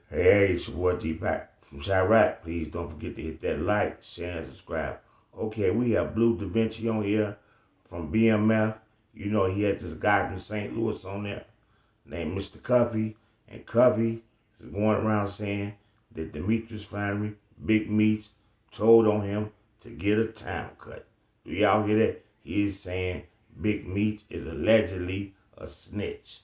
Hey, it's your boy GPAC from Chirac. Please don't forget to hit that like, share, and subscribe. Okay, we have Blue Da Vinci on here from BMF. You know, he has this guy from St. Louis on there named Mr Cuffy. And Cuffy is going around saying that Demetrius Flannery, Big Meech, told on him to get a time cut. Do y'all hear that? He is saying Big Meech is allegedly a snitch.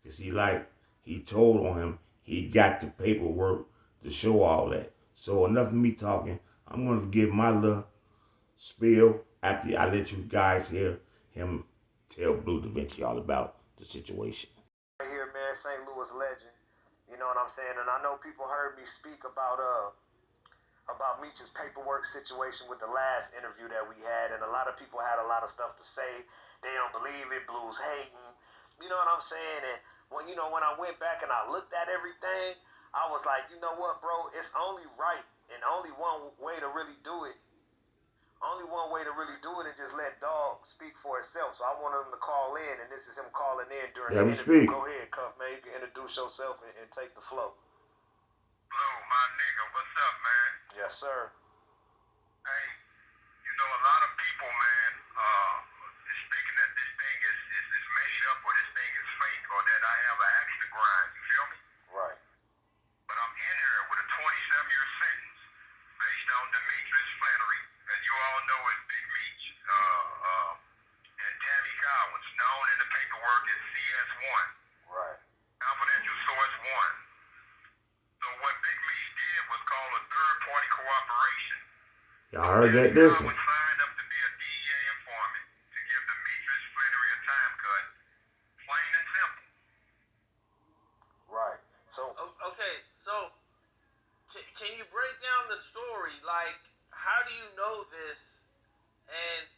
Because he told on him, he got the paperwork to show all that. So enough of me talking. I'm going to give my little spiel after I let you guys hear him tell Blue Da Vinci all about the situation. Right here, man, St. Louis legend. You know what I'm saying? And I know people heard me speak about Meech's paperwork situation with the last interview that we had, and a lot of people had a lot of stuff to say. They don't believe it, Blue's hating. You know what I'm saying? And when I went back and I looked at everything, I was like, you know what, bro? It's only right and only one way to really do it. Only one way to really do it is just let dog speak for itself. So I wanted him to call in, and this is him calling in during the interview. Go ahead, Cuff, man. You can introduce yourself and take the flow. Blue, my nigga, what's up, man? Yes, sir. Hey, you know, a lot of people, man, is thinking that this thing is made up or this thing is fake or that I have an axe to grind. You feel me? Right. But I'm in here with a 27-year sentence based on Demetrius Flannery, that you all know as Big Meech, and Tammy Collins, known in the paperwork as CS1. Right. Confidential source 1. So what Big Meech did was call a third-party cooperation. Y'all heard that? Listen. Was signed up to be a DEA informant to give Demetrius Flannery a time cut, plain and simple. Right. So okay, so can you break down the story? Like, how do you know this? And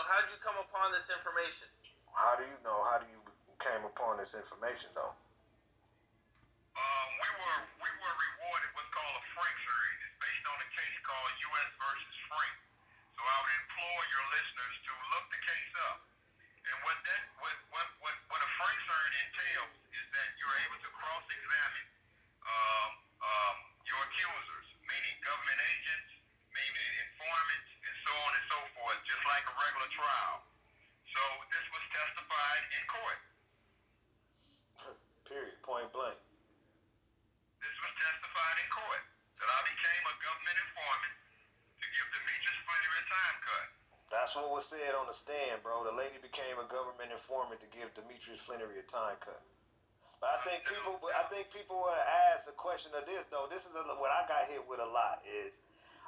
how did you come upon this information? How do you know? How do you came upon this information, though? We were rewarded what's called a Frank jury. It's based on a case called U.S. versus Frank. So I would implore your listeners to look the case up. And what a Frank jury entails is that you're able to cross-examine your accusers, meaning government agents, meaning informants, and so on and so forth, just like a regular trial. So this was testified in court. Period. Point blank. This was testified in court that I became a government informant to give Demetrius Flannery a time cut. That's what was said on the stand, bro. The lady became a government informant to give Demetrius Flannery a time cut. But I think people want to ask a question of this, though. This is what I got hit with a lot is,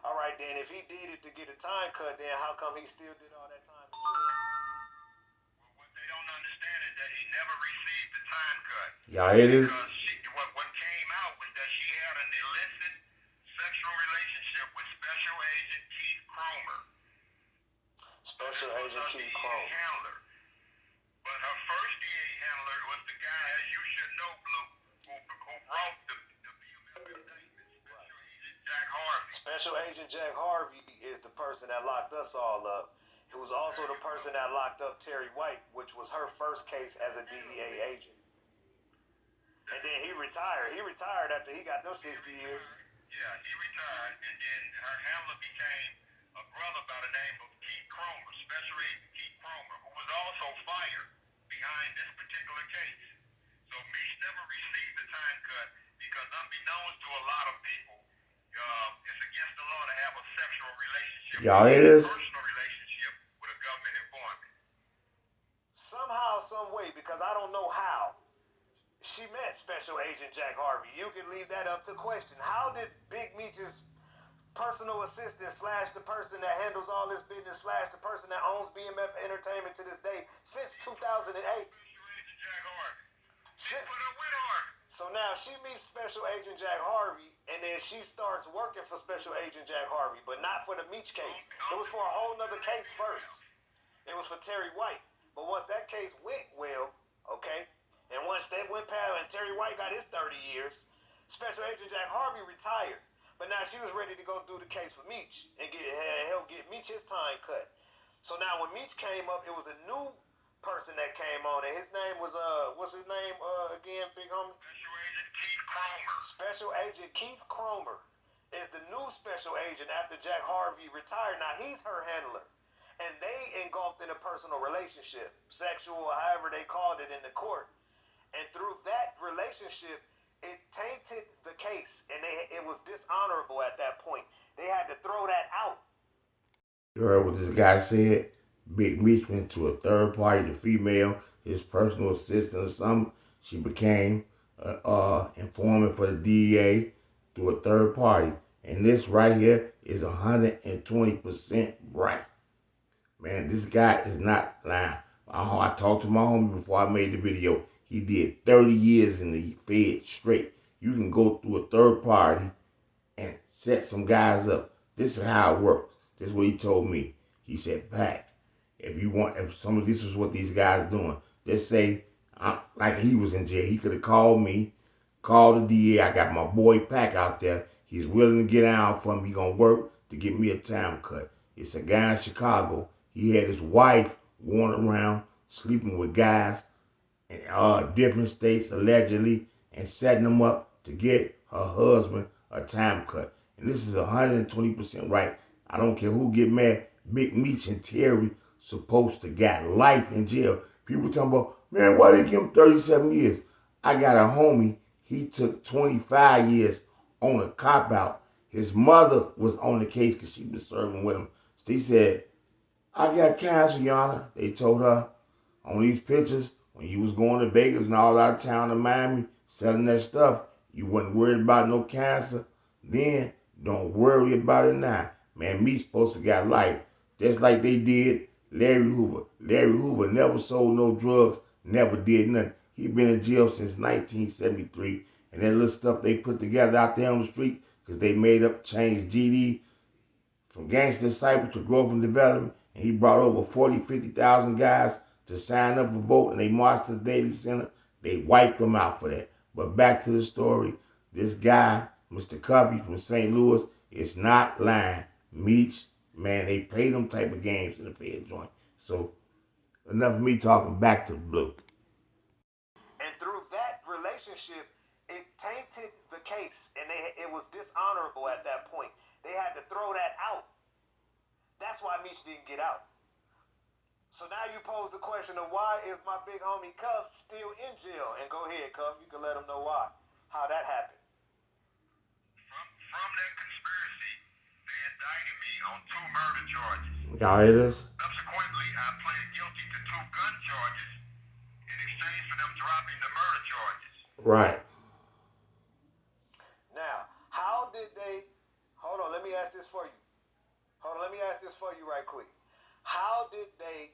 all right, then if he did it to get a time cut, then how come he still did all that time? Well, what they don't understand is that he never received the time cut. Y'all hear this? What came out was that she had an illicit sexual relationship with Special Agent Keith Cromer. Special Agent Keith Cromer. Handler. But her first DA handler was the guy, as you should know, Blue, who wrote the BMF indictment, Special Agent Jack Harvey. Special Agent Jack Harvey is the person that locked us all up. He was also the person that locked up Terry White, which was her first case as a DEA agent. And then he retired. He retired after he got those 60 years. Yeah, he retired, and then her handler became a brother by the name of Keith Cromer, Special Agent Keith Cromer, who was also fired behind this particular case. So Meech never received the time cut because, unbeknownst to a lot of people, it's against the law to have a sexual relationship, personal relationship with a government informant. Somehow, some way, because I don't know how she met Special Agent Jack Harvey. You can leave that up to question. How did Big Meech's personal assistant / the person that handles all this business / the person that owns BMF Entertainment to this day since 2008? So now she meets Special Agent Jack Harvey, and then she starts working for Special Agent Jack Harvey, but not for the Meech case. It was for a whole nother case first. It was for Terry White. But once that case went well, okay, and once that went past and Terry White got his 30 years, Special Agent Jack Harvey retired. But now she was ready to go do the case for Meech and help get Meech his time cut. So now when Meech came up, it was a new person that came on it. His name was what's his name again, big homie? Special Agent Keith Cromer is the new special agent after Jack Harvey retired. Now he's her handler, and they engulfed in a personal relationship, sexual, however they called it in the court. And through that relationship, it tainted the case, and it was dishonorable at that point. They had to throw that out. You heard what this guy said? Big Meech went to a third party, the female, his personal assistant or something. She became informant for the DEA through a third party. And this right here is 120% right. Man, this guy is not lying. I talked to my homie before I made the video. He did 30 years in the Fed straight. You can go through a third party and set some guys up. This is how it works. This is what he told me. He said, Pac, if some of this is what these guys doing, just say, like he was in jail, he could have called me, called the DA. I got my boy Pac out there. He's willing to get out for me. He gonna work to get me a time cut. It's a guy in Chicago. He had his wife going around sleeping with guys in different states allegedly and setting them up to get her husband a time cut. And this is 120% right. I don't care who get mad. Big Meech and Terry supposed to got life in jail. People talking about, man, why they give him 37 years? I got a homie. He took 25 years on a cop-out. His mother was on the case because she was serving with him. She said, I got cancer, Your Honor. They told her on these pictures, when you was going to Vegas and all out of town in Miami, selling that stuff, you wasn't worried about no cancer. Then, don't worry about it now. Man, Meech supposed to got life. Just like they did Larry Hoover. Larry Hoover never sold no drugs, never did nothing. He been in jail since 1973. And that little stuff they put together out there on the street, because they made up, changed GD from gangster disciple to growth and development. And he brought over 40, 50,000 guys to sign up for vote, and they marched to the Daily Center. They wiped them out for that. But back to the story. This guy, Mr. Cuffy from St. Louis, is not lying. Meech, man, they play them type of games in the Fed joint. So, enough of me talking back to the blue. And through that relationship, it tainted the case, and it was dishonorable at that point. They had to throw that out. That's why Meech didn't get out. So now you pose the question of why is my big homie Cuff still in jail? And go ahead, Cuff, you can let them know why, how that happened. From that conspiracy, they indicted me on 2 murder charges. Y'all hear this? Subsequently, I pled guilty to 2 gun charges in exchange for them dropping the murder charges. Right. Now, how did they, hold on, let me ask this for you. Right quick. How did they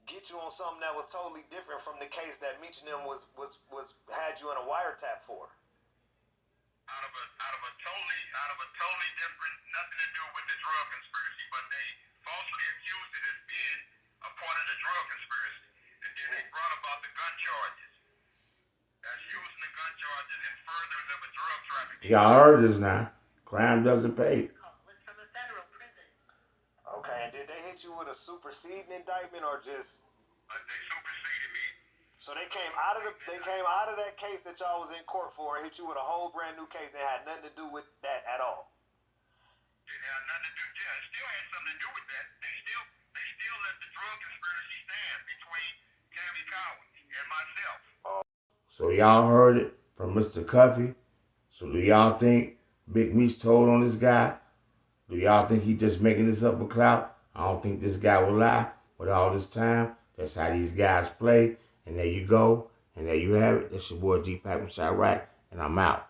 get you on something that was totally different from the case that Meech and them had you in a wiretap for? Out of a totally different, nothing to do with the drug conspiracy, but they falsely accused it as being a part of the drug conspiracy. And then they brought about the gun charges as using the gun charges in furtherance of a drug trafficking. Y'all heard this now. Crime doesn't pay. Okay, and did they hit you with a superseding indictment or just? They superseded me. So they came out of that case that y'all was in court for and hit you with a whole brand new case that had nothing to do with that at all. It had nothing to do. Yeah, it still had something to do with that. They still let the drug conspiracy stand between Tammy Cowens and myself. So y'all heard it from Mr. Cuffy. So do y'all think Big Meech told on this guy? Do y'all think he just making this up for clout? I don't think this guy will lie with all this time. That's how these guys play. And there you go. And there you have it. That's your boy GPAC REACTS TO, and I'm out.